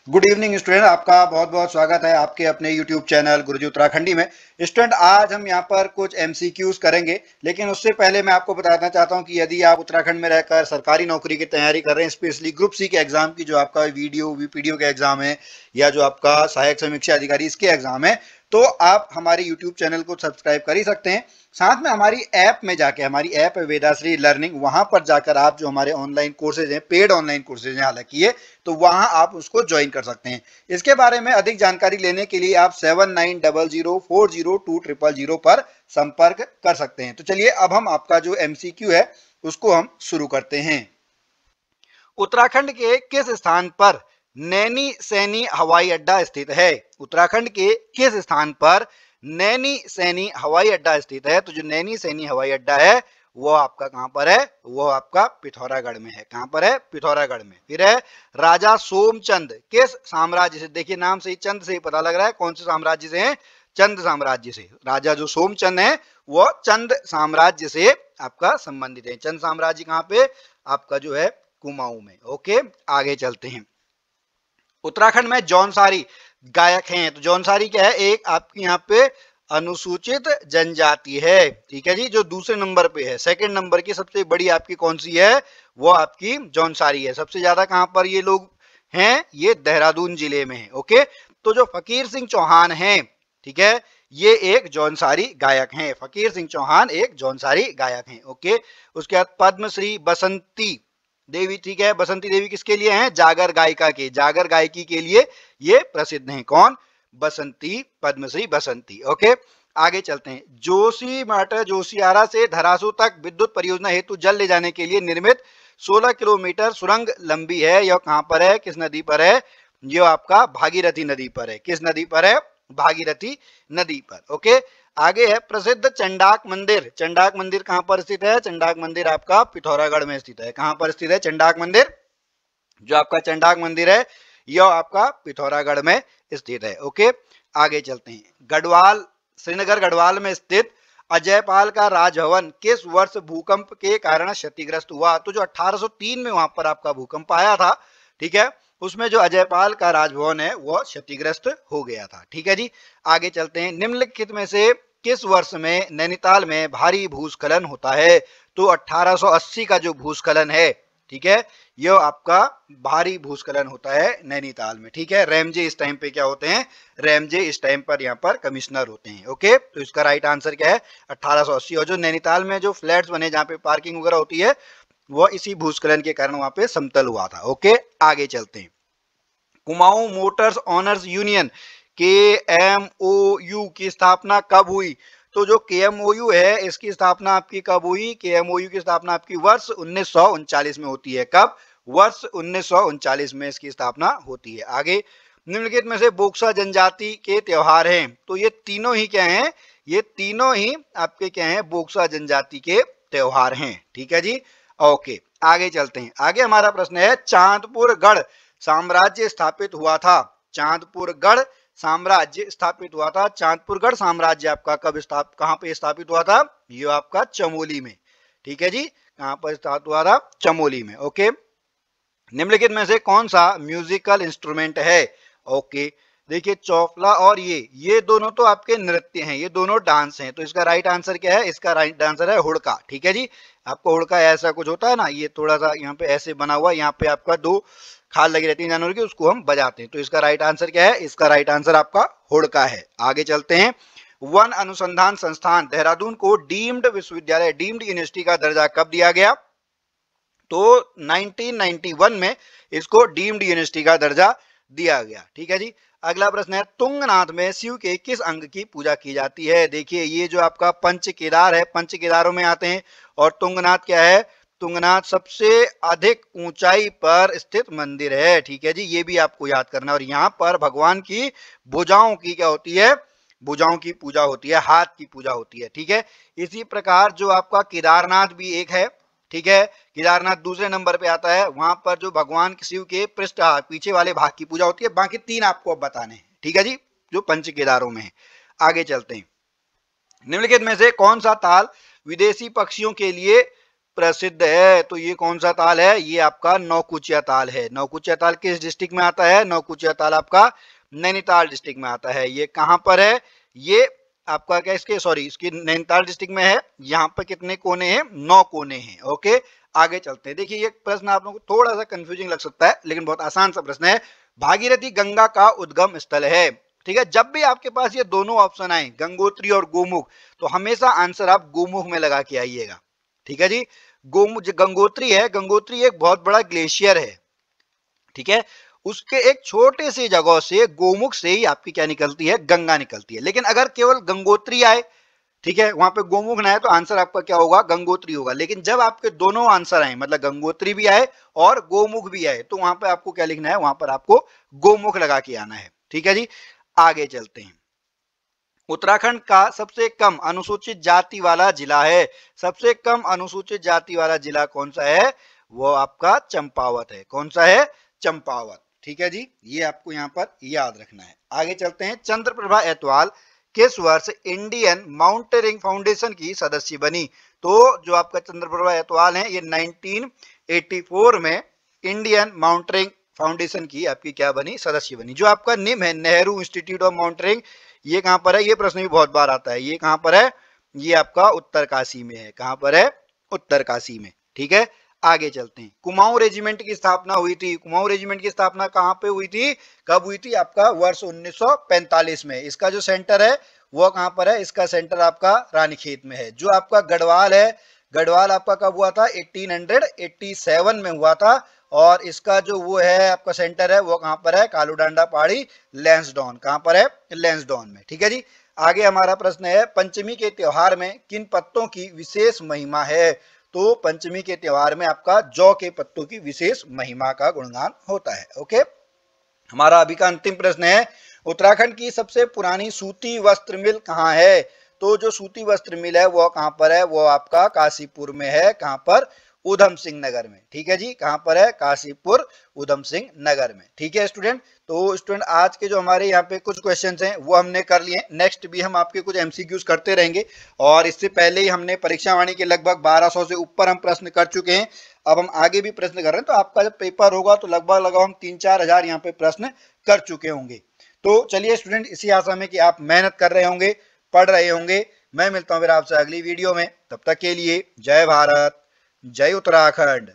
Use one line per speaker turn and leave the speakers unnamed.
Good evening student, आपका बहुत बहुत स्वागत है आपके अपने यूट्यूब चैनल गुरुजी उत्तराखंडी में। स्टूडेंट, आज हम यहाँ पर कुछ एमसीक्यूज करेंगे, लेकिन उससे पहले मैं आपको बताना चाहता हूँ कि यदि आप उत्तराखंड में रहकर सरकारी नौकरी की तैयारी कर रहे हैं, स्पेशली ग्रुप सी के एग्जाम की, जो आपका वीडियो वीपीडीओ के एग्जाम है या जो आपका सहायक समीक्षा अधिकारी इसके एग्जाम है, तो आप हमारे यूट्यूब चैनल को सब्सक्राइब कर ही सकते हैं। साथ में हमारी ऐप में जाके, हमारी ऐप है वेदाश्री लर्निंग, वहां पर जाकर आप जो हमारे ऑनलाइन कोर्सेज हैं, पेड ऑनलाइन कोर्सेज हैं हालांकि ये, तो वहां आप उसको ज्वाइन कर सकते हैं। इसके बारे में अधिक जानकारी लेने के लिए आप 7900402000 पर संपर्क कर सकते हैं। तो चलिए अब हम आपका जो एमसीक्यू है उसको हम शुरू करते हैं। उत्तराखंड के किस स्थान पर नैनी सैनी हवाई अड्डा स्थित है? उत्तराखंड के किस स्थान पर नैनी सैनी हवाई अड्डा स्थित है? तो जो नैनी सैनी हवाई अड्डा है वो आपका कहां पर है? वो आपका पिथौरागढ़ में है। कहां पर है? पिथौरागढ़ में। फिर है राजा सोमचंद किस साम्राज्य से? देखिए नाम से ही, चंद से ही पता लग रहा है कौन से साम्राज्य से है। चंद साम्राज्य से। राजा जो सोमचंद है वो चंद साम्राज्य से आपका संबंधित है। चंद साम्राज्य कहां पे? आपका जो है कुमाऊं में। ओके, आगे चलते हैं। उत्तराखंड में जौनसारी गायक हैं, तो जौनसारी क्या है? एक आपकी यहाँ पे अनुसूचित जनजाति है। ठीक है जी, जो दूसरे नंबर पे है। सेकंड नंबर की सबसे बड़ी आपकी कौन सी है? वो आपकी जौनसारी है। सबसे ज्यादा कहां पर ये लोग हैं? ये देहरादून जिले में है। ओके, तो जो फकीर सिंह चौहान है, ठीक है, ये एक जौनसारी गायक हैं। फकीर सिंह चौहान एक जौनसारी गायक हैं। ओके, उसके बाद पद्मश्री बसंती देवी, ठीक है, बसंती देवी किसके लिए हैं? जागर गायिका के, जागर गायकी के लिए ये प्रसिद्ध हैं। कौन? बसंती, पद्मश्री बसंती। ओके, आगे चलते हैं। जोशी मठ जोशियारा से धरासू तक विद्युत परियोजना हेतु जल ले जाने के लिए निर्मित 16 किलोमीटर सुरंग लंबी है। यह कहां पर है? किस नदी पर है? ये आपका भागीरथी नदी पर है। किस नदी पर है? भागीरथी नदी पर। ओके, आगे है प्रसिद्ध चंडाक मंदिर। चंडाक मंदिर कहां पर स्थित है? चंडाक मंदिर आपका पिथौरागढ़ में स्थित है। कहां पर स्थित है चंडाक मंदिर? जो आपका चंडाक मंदिर है यह आपका पिथौरागढ़ में स्थित है। ओके, आगे चलते हैं। गढ़वाल, श्रीनगर गढ़वाल में स्थित अजयपाल का राजभवन किस वर्ष भूकंप के कारण क्षतिग्रस्त हुआ? तो जो 1803 में वहां पर आपका भूकंप आया था, ठीक है, उसमें जो अजयपाल का राजभवन है वह क्षतिग्रस्त हो गया था। ठीक है जी, आगे चलते हैं। निम्नलिखित में से किस वर्ष में नैनीताल में भारी भूस्खलन होता है? तो 1880 का जो भूस्खलन है, ठीक है, यह आपका भारी भूस्खलन होता है नैनीताल में। ठीक है, रैमजे इस टाइम पे क्या होते हैं? रैमजे इस टाइम पर यहाँ पर कमिश्नर होते हैं। ओके, तो इसका राइट आंसर क्या है? 1880। और जो नैनीताल में जो फ्लैट्स बने जहाँ पे पार्किंग वगैरह होती है, वो इसी भूस्खलन के कारण वहां पे समतल हुआ था। ओके, आगे चलते हैं। Kumaon Motors honours union KMOU की स्थापना कब हुई? तो जो KMOU है इसकी स्थापना आपकी कब हुई? KMOU की स्थापना आपकी वर्ष 1939 में होती है। कब? वर्ष 1939 में इसकी स्थापना होती है। आगे, निम्नलिखित में से बोक्सा जनजाति के त्योहार हैं, तो ये तीनों ही क्या हैं? ये तीनों ही आपके क्या हैं? बोक्सा जनजाति के त्योहार हैं। ठीक है जी, ओके, आगे चलते हैं। आगे हमारा प्रश्न है, चांदपुरगढ़ साम्राज्य स्थापित हुआ था। चांदपुरगढ़ साम्राज्य स्थापित हुआ था। चांदपुरगढ़ साम्राज्य आपका कब कहां पे स्थापित हुआ था? ये आपका चमोली में। ठीक है जी, कहां पर स्थापित हुआ था? चमोली में। ओके, निम्नलिखित में से कौन सा म्यूजिकल इंस्ट्रूमेंट है? ओके, देखिए चौफला और ये दोनों तो आपके नृत्य हैं, ये दोनों डांस हैं। तो इसका राइट आंसर क्या है? इसका राइट आंसर है हुड़का। ठीक है जी, आपको हुड़का ऐसा कुछ होता है ना, ये थोड़ा सा यहाँ पे ऐसे बना हुआ, यहाँ पे आपका दो खाल लगी रहती है जानवर की, उसको हम बजाते हैं। तो इसका राइट आंसर क्या है? इसका राइट आंसर आपका हुड़का है। आगे चलते हैं। वन अनुसंधान संस्थान देहरादून को डीम्ड विश्वविद्यालय, डीम्ड यूनिवर्सिटी का दर्जा कब दिया गया? तो 1991 में इसको डीम्ड यूनिवर्सिटी का दर्जा दिया गया। ठीक है जी, अगला प्रश्न है, तुंगनाथ में शिव के किस अंग की पूजा की जाती है? देखिए ये जो आपका पंच केदार है, पंच केदारों में आते हैं, और तुंगनाथ क्या है? तुंगनाथ सबसे अधिक ऊंचाई पर स्थित मंदिर है। ठीक है जी, ये भी आपको याद करना है। और यहाँ पर भगवान की भुजाओं की क्या होती है? भुजाओं की पूजा होती है, हाथ की पूजा होती है। ठीक है, इसी प्रकार जो आपका केदारनाथ भी एक है। ठीक है, केदारनाथ दूसरे नंबर पे आता है। वहां पर जो भगवान शिव के पृष्ठ पीछे वाले भाग की पूजा होती है। बाकी तीन आपको अब बताने हैं। ठीक है जी, जो पंच केदारों में है। आगे चलते हैं। निम्नलिखित में से कौन सा ताल विदेशी पक्षियों के लिए प्रसिद्ध है। तो ये कौन सा ताल है? ये आपका नौकुचिया ताल है। नौकुचिया ताल किस डिस्ट्रिक्ट में आता है? नौकुचिया ताल आपका नैनीताल डिस्ट्रिक्ट में आता है। ये कहां पर है? ये आपका क्या इसके सॉरी इसकी नैनीताल डिस्ट्रिक्ट में है। यहाँ पर कितने कोने हैं? 9 कोने हैं। ओके, आगे चलते हैं। देखिए ये प्रश्न आप लोगों को थोड़ा सा कंफ्यूजिंग लग सकता है, लेकिन बहुत आसान सा प्रश्न है। भागीरथी गंगा का उद्गम स्थल है। ठीक है, जब भी आपके पास ये दोनों ऑप्शन आए, गंगोत्री और गोमुख, तो हमेशा आंसर आप गोमुख में लगा के आइएगा। ठीक है जी। गोमुख जो गंगोत्री है, गंगोत्री एक बहुत बड़ा ग्लेशियर है। ठीक है, उसके एक छोटे से जगह से गोमुख से ही आपकी क्या निकलती है? गंगा निकलती है। लेकिन अगर केवल गंगोत्री आए, ठीक है, वहां पे गोमुख ना आए, तो आंसर आपका क्या होगा? गंगोत्री होगा। लेकिन जब आपके दोनों आंसर आए, मतलब गंगोत्री भी आए और गोमुख भी आए, तो वहां पे आपको क्या लिखना है? वहां पर आपको गोमुख लगा के आना है। ठीक है जी, आगे चलते हैं। उत्तराखंड का सबसे कम अनुसूचित जाति वाला जिला है। सबसे कम अनुसूचित जाति वाला जिला कौन सा है? वो आपका चंपावत है। कौन सा है? चंपावत। ठीक है जी, ये आपको यहाँ पर याद रखना है। आगे चलते हैं। चंद्रप्रभा एतवाल किस वर्ष इंडियन माउंटेनियरिंग फाउंडेशन की सदस्य बनी? तो जो आपका चंद्रप्रभा एतवाल है, ये 1984 में इंडियन माउंटेनियरिंग फाउंडेशन की आपकी क्या बनी? सदस्य बनी। जो आपका निम है, नेहरू इंस्टीट्यूट ऑफ माउंटेनियरिंग, ये कहां पर है? ये प्रश्न भी बहुत बार आता है। ये कहां पर है? ये आपका उत्तरकाशी में है। कहां पर है? उत्तरकाशी में। ठीक है, आगे चलते हैं। कुमाऊं रेजिमेंट की स्थापना हुई थी। कुमाऊं रेजिमेंट की स्थापना कहां पे हुई थी? कब हुई थी? आपका वर्ष 1945 में। इसका जो सेंटर है वो कहां पर है? इसका सेंटर आपका रानीखेत में है। जो आपका गढ़वाल है, गढ़वाल आपका कब हुआ था? 1887 में हुआ था। और इसका जो वो है आपका सेंटर है, वो कहां पर है? कालूडांडा पहाड़ी, लैंसडाउन। कहां पर है? लैंसडाउन में। ठीक है जी, आगे हमारा प्रश्न है, पंचमी के त्योहार में किन पत्तों की विशेष महिमा है? तो पंचमी के त्योहार में आपका जौ के पत्तों की विशेष महिमा का गुणगान होता है। ओके, हमारा अभी का अंतिम प्रश्न है, उत्तराखंड की सबसे पुरानी सूती वस्त्र मिल कहाँ है? तो जो सूती वस्त्र मिल है वो कहां पर है? वो आपका काशीपुर में है। कहां पर? उधम सिंह नगर में। ठीक है जी, कहां पर है? काशीपुर उधम सिंह नगर में। ठीक है स्टूडेंट, तो स्टूडेंट आज के जो हमारे यहाँ पे कुछ क्वेश्चंस हैं वो हमने कर लिए। नेक्स्ट भी हम आपके कुछ एमसीक्यूज करते रहेंगे। और इससे पहले ही हमने परीक्षा वाणी के लगभग 1200 से ऊपर हम प्रश्न कर चुके हैं। अब हम आगे भी प्रश्न कर रहे हैं। तो आपका जब पेपर होगा तो लगभग हम 3-4 हजार यहाँ पे प्रश्न कर चुके होंगे। तो चलिए स्टूडेंट, इसी आशा में कि आप मेहनत कर रहे होंगे, पढ़ रहे होंगे। मैं मिलता हूँ फिर आपसे अगली वीडियो में। तब तक के लिए जय भारत, जय उत्तराखंड।